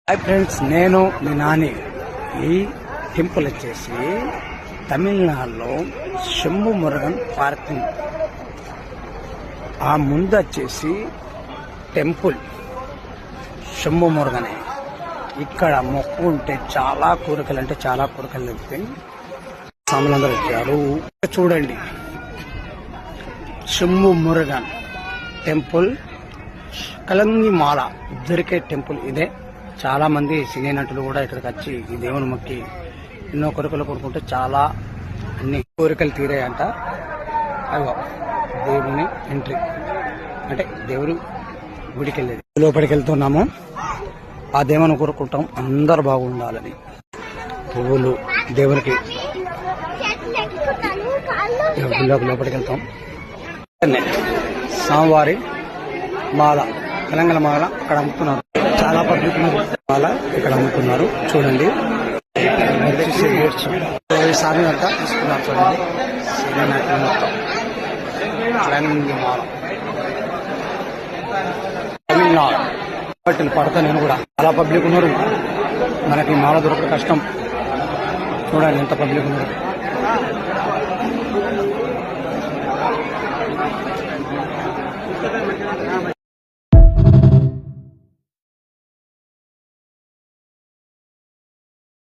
Hi friends, నేను మీ నాని. ఈ temple వచ్చేసి తమిళనాడులో శంభు మురుగన్ పార్కింగ్. ఆ ముందు వచ్చేసి టెంపుల్ శంభు మురుగనే. ఇక్కడ మొక్కు ఉంటే చాలా కోరికలు అంటే చాలా కోరికలు దొరుకుతాయి. స్వాములందరూ వచ్చారు. చూడండి, శంభు మురుగన్ టెంపుల్ కలంగి మాల దొరికే టెంపుల్ ఇదే. చాలా మంది సినీ నటులు కూడా ఇక్కడికి వచ్చి ఈ దేవుని మొక్కి ఎన్నో కోరికలు కోరుకుంటే చాలా అన్ని కోరికలు తీరాయంట. అయ్యో, దేవుని ఎంట్రీ అంటే దేవుడు గుడికి వెళ్ళేది. లోపలికి వెళ్తున్నాము. ఆ దేవుని కోరుకుంటాం అందరు బాగుండాలని. పువ్వులు దేవునికి లోపలికి వెళ్తాం. స్వామివారి మాల, తెలంగాణ మాల అక్కడ అమ్ముతున్నారు. చాలా పబ్లిక్ మాల ఇక్కడ అమ్ముతున్నారు. చూడండి, సారి అంతా తీసుకున్నారు. చూడండి, మొత్తం మాల తమిళనాడు బట్టలు పడతా. నేను కూడా చాలా పబ్లిక్ ఉన్నారు. మనకి మాల దొరకడం కష్టం. చూడండి ఎంత పబ్లిక్ ఉన్నారు.